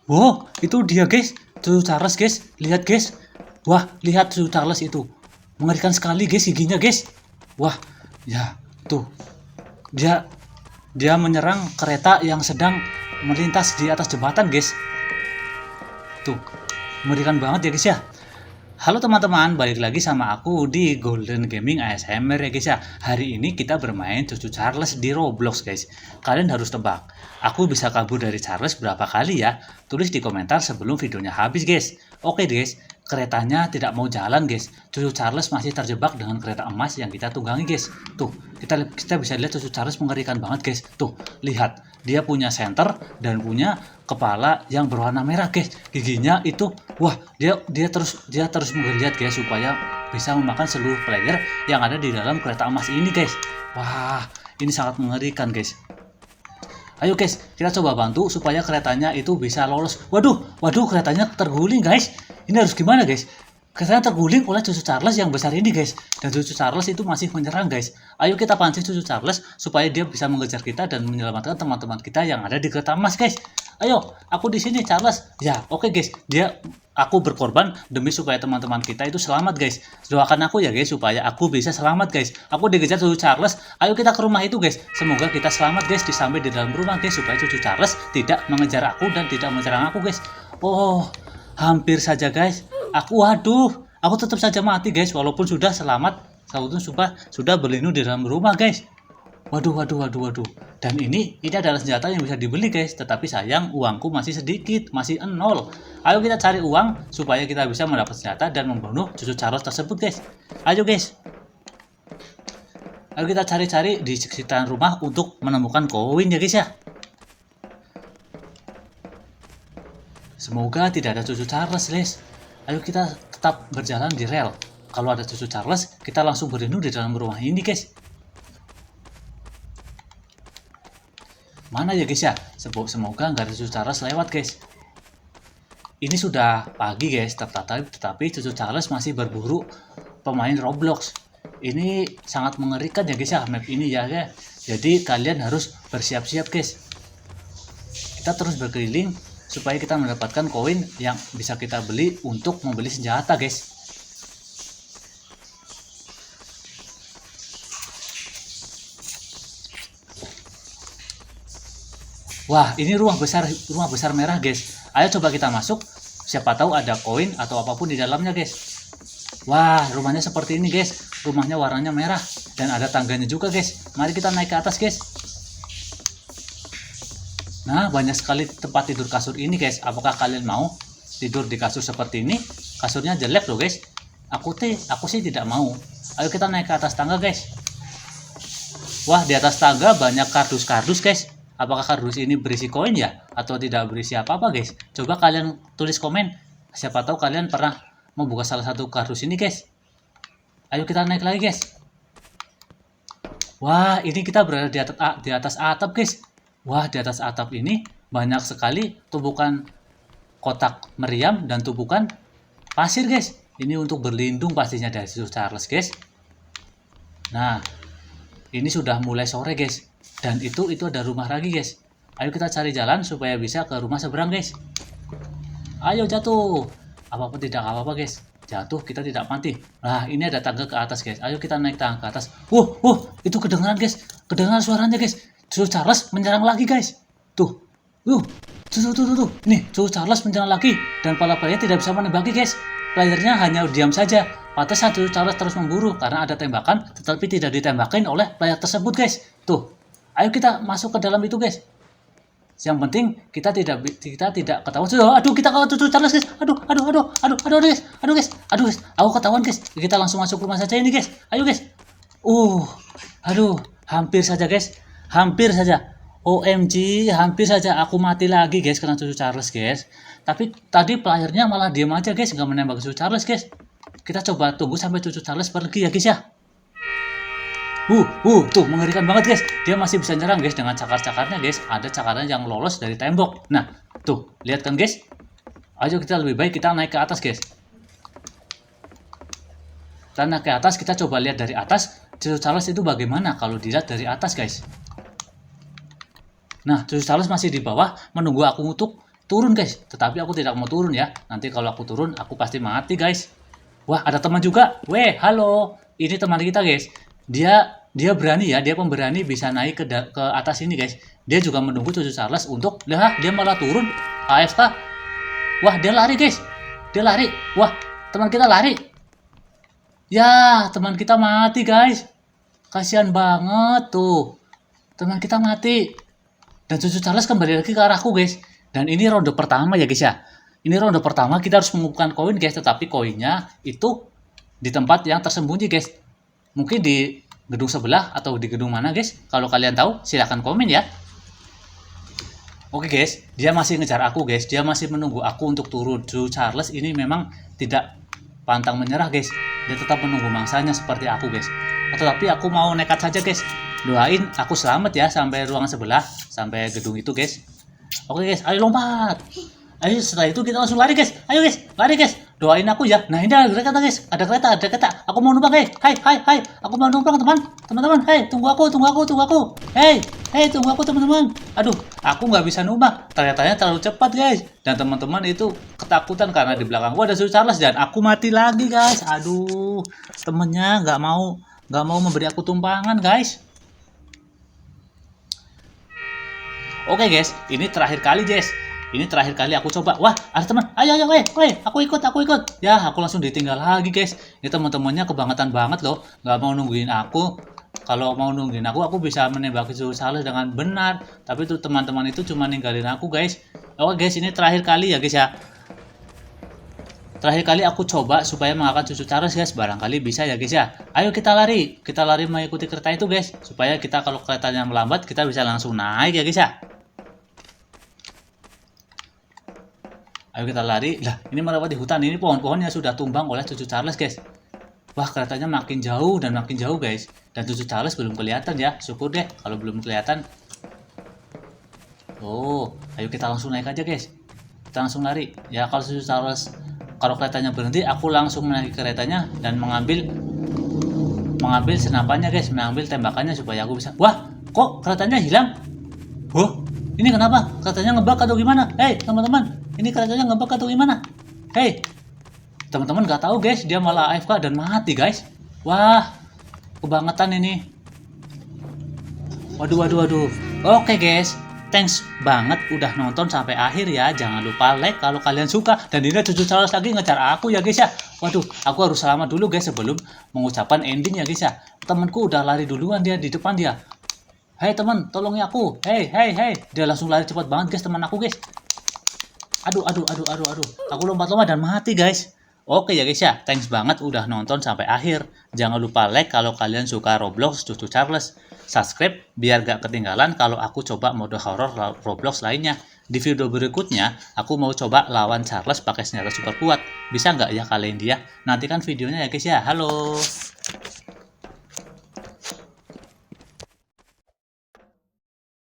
Wow, itu dia guys, cucu Charles guys, lihat guys. Wah, lihat cucu Charles itu, mengerikan sekali guys giginya guys. Wah, ya tuh dia dia menyerang kereta yang sedang melintas di atas jembatan guys. Tuh, mengerikan banget ya guys ya. Halo teman-teman, balik lagi sama aku di Golden Gaming ASMR ya guys ya. Hari ini kita bermain cucu Charles di Roblox guys. Kalian harus tebak, aku bisa kabur dari Charles berapa kali ya? Tulis di komentar sebelum videonya habis guys. Oke guys, keretanya tidak mau jalan guys. Cucu Charles masih terjebak dengan kereta emas yang kita tunggangi guys. Tuh, kita bisa lihat cucu Charles mengerikan banget guys. Tuh, lihat, dia punya senter dan punya kepala yang berwarna merah guys. Giginya itu, wah, dia terus menggeliat guys supaya bisa memakan seluruh player yang ada di dalam kereta emas ini guys. Wah, ini sangat mengerikan guys. Ayo guys, kita coba bantu supaya keretanya itu bisa lolos. Waduh, keretanya terguling guys. Ini harus gimana guys? Keretanya terguling oleh cucu Charles yang besar ini guys. Dan cucu Charles itu masih menyerang guys. Ayo kita pancing cucu Charles supaya dia bisa mengejar kita dan menyelamatkan teman-teman kita yang ada di kereta emas guys. Ayo, aku di sini Charles. Ya, oke guys. Aku berkorban demi supaya teman-teman kita itu selamat guys. Doakan aku ya guys supaya aku bisa selamat guys. Aku dikejar cucu Charles. Ayo kita ke rumah itu guys. Semoga kita selamat guys sampai di dalam rumah guys supaya cucu Charles tidak mengejar aku dan tidak menyerang aku guys. Oh, hampir saja guys. Aku tetap saja mati guys walaupun sudah selamat. Sudah berlindung di dalam rumah guys. Waduh. Dan ini adalah senjata yang bisa dibeli guys, tetapi sayang uangku masih sedikit, masih 0. Ayo kita cari uang supaya kita bisa mendapat senjata dan membunuh cucu Charles tersebut guys. Ayo guys. Ayo kita cari-cari di sekitar rumah untuk menemukan koin ya guys ya. Semoga tidak ada cucu Charles guys. Ayo kita tetap berjalan di rel. Kalau ada cucu Charles, kita langsung berlindung di dalam rumah ini guys. Mana ya guys ya? Semoga nggak ada cucu Charles lewat guys. Ini sudah pagi guys, tetapi cucu Charles masih berburu pemain Roblox. Ini sangat mengerikan ya guys ya, map ini ya guys. Jadi kalian harus bersiap-siap guys. Kita terus berkeliling supaya kita mendapatkan koin yang bisa kita beli untuk membeli senjata guys. Wah, ini rumah besar merah guys. Ayo coba kita masuk. Siapa tahu ada koin atau apapun di dalamnya guys. Wah, rumahnya seperti ini guys. Rumahnya warnanya merah dan ada tangganya juga guys. Mari kita naik ke atas guys. Nah, banyak sekali tempat tidur kasur ini guys. Apakah kalian mau tidur di kasur seperti ini? Kasurnya jelek loh guys. Aku sih tidak mau. Ayo kita naik ke atas tangga guys. Wah, di atas tangga banyak kardus-kardus guys. Apakah kardus ini berisi koin ya? Atau tidak berisi apa-apa guys? Coba kalian tulis komen. Siapa tahu kalian pernah membuka salah satu kardus ini guys. Ayo kita naik lagi guys. Wah, ini kita berada di atas atap guys. Wah, di atas atap ini banyak sekali tumpukan kotak meriam dan tumpukan pasir guys. Ini untuk berlindung pastinya dari cucu Charles guys. Nah, ini sudah mulai sore guys. Dan itu ada rumah lagi guys. Ayo kita cari jalan supaya bisa ke rumah seberang guys. Ayo jatuh. Apapun tidak apa-apa guys. Jatuh kita tidak mati. Nah, ini ada tangga ke atas guys. Ayo kita naik tangga ke atas. Itu kedengaran guys. Kedengaran suaranya guys. Cucu Charles menyerang lagi guys. Tuh. Tuh. Nih, cucu Charles menyerang lagi dan para player tidak bisa menembaki guys. Playernya hanya diam saja. Pantesan cucu Charles terus memburu karena ada tembakan tetapi tidak ditembakin oleh player tersebut guys. Tuh. Ayo kita masuk ke dalam itu guys. Yang penting kita tidak ketahuan. Aduh, kita ketahuan cucu Charles guys. Aduh guys. Aku ketahuan guys. Kita langsung masuk rumah saja ini guys. Ayo guys. Hampir saja guys. Hampir saja. OMG, hampir saja aku mati lagi guys karena cucu Charles guys. Tapi tadi playernya malah diam aja guys, nggak menembak cucu Charles guys. Kita coba tunggu sampai cucu Charles pergi ya guys ya. Tuh mengerikan banget guys. Dia masih bisa nyerang guys dengan cakar-cakarnya guys. Ada cakarnya yang lolos dari tembok. Nah, tuh, lihat kan guys. Ayo kita lebih baik kita naik ke atas guys. Kita naik ke atas, kita coba lihat dari atas. Cucu Charles itu bagaimana kalau dilihat dari atas guys. Nah, cucu Charles masih di bawah menunggu aku untuk turun guys. Tetapi aku tidak mau turun ya. Nanti kalau aku turun, aku pasti mati guys. Wah, ada teman juga. Weh, halo. Ini teman kita guys. Dia berani ya, dia pemberani bisa naik ke atas ini guys. Dia juga menunggu Cucu Charles untuk, dia malah turun AFK. Wah, dia lari guys. Dia lari. Wah, teman kita lari. Ya, teman kita mati guys. Kasihan banget tuh. Teman kita mati. Dan Cucu Charles kembali lagi ke arahku guys. Dan ini ronde pertama ya guys ya. Ini ronde pertama kita harus mengumpulkan koin guys. Tetapi koinnya itu di tempat yang tersembunyi guys. Mungkin di gedung sebelah atau di gedung mana guys. Kalau kalian tahu silahkan komen ya. Oke guys, dia masih ngejar aku guys. Dia masih menunggu aku untuk turun. Cucu Charles ini memang tidak pantang menyerah guys. Dia tetap menunggu mangsanya seperti aku guys. Tetapi aku mau nekat saja guys. Doain aku selamat ya sampai ruangan sebelah, sampai gedung itu guys. Oke guys, ayo lompat. Ayo setelah itu kita langsung lari guys. Ayo guys, lari guys. Doain aku ya. Nah ini ada kereta guys. Ada kereta. Aku mau numpang guys. Hai. Aku mau numpang teman-teman. Hei, tunggu aku. Hei, tunggu aku teman-teman. Aduh, aku nggak bisa numpang. Ternyata terlalu cepat guys. Dan teman-teman itu ketakutan karena di belakang gua ada Cucu Charles dan aku mati lagi guys. Aduh, temennya nggak mau memberi aku tumpangan guys. Oke guys, ini terakhir kali guys. Ini terakhir kali aku coba. Wah, ada teman. Ayo, weh. Aku ikut. Ya, aku langsung ditinggal lagi guys. Ini teman-temannya kebangetan banget loh. Nggak mau nungguin aku. Kalau mau nungguin aku bisa menembak Cucu Charles dengan benar. Tapi tuh teman-teman itu cuma ninggalin aku guys. Oke guys, ini terakhir kali ya guys ya. Terakhir kali aku coba supaya mengalahkan Cucu Charles guys. Barangkali bisa ya guys ya. Ayo kita lari mengikuti kereta itu guys. Supaya kita kalau keretanya melambat kita bisa langsung naik ya guys ya. Ayo kita lari. Lah, ini melewati hutan. Ini pohon-pohonnya sudah tumbang oleh Cucu Charles guys. Wah, keretanya makin jauh guys. Dan Cucu Charles belum kelihatan ya. Syukur deh kalau belum kelihatan. Oh, ayo kita langsung naik aja guys. Kita langsung lari. Ya, kalau keretanya berhenti, aku langsung menaiki keretanya dan mengambil senapannya guys, mengambil tembakannya supaya aku bisa. Wah, kok keretanya hilang? Wah, ini kenapa? Keretanya ngebug atau gimana? Hei, teman-teman. Ini keretanya ngebug atau gimana? Hei, teman-teman nggak tahu guys, dia malah AFK dan mati guys. Wah, kebangetan ini. Waduh. Oke guys, thanks banget udah nonton sampai akhir ya. Jangan lupa like kalau kalian suka. Dan ini Cucu Charles lagi ngejar aku ya guys ya. Waduh, aku harus selamat dulu guys sebelum mengucapkan ending ya guys ya. Temanku udah lari duluan, dia di depan dia. Hei teman, tolongi aku. Hei. Dia langsung lari cepat banget guys teman aku guys. Aduh. Aku lompat-lompat dan mati guys. Oke ya guys ya, thanks banget udah nonton sampai akhir. Jangan lupa like kalau kalian suka Roblox Cucu Charles. Subscribe biar gak ketinggalan kalau aku coba mode horror Roblox lainnya. Di video berikutnya, aku mau coba lawan Charles pakai senjata super kuat. Bisa nggak ya kalian dia? Nantikan videonya ya guys ya. Halo.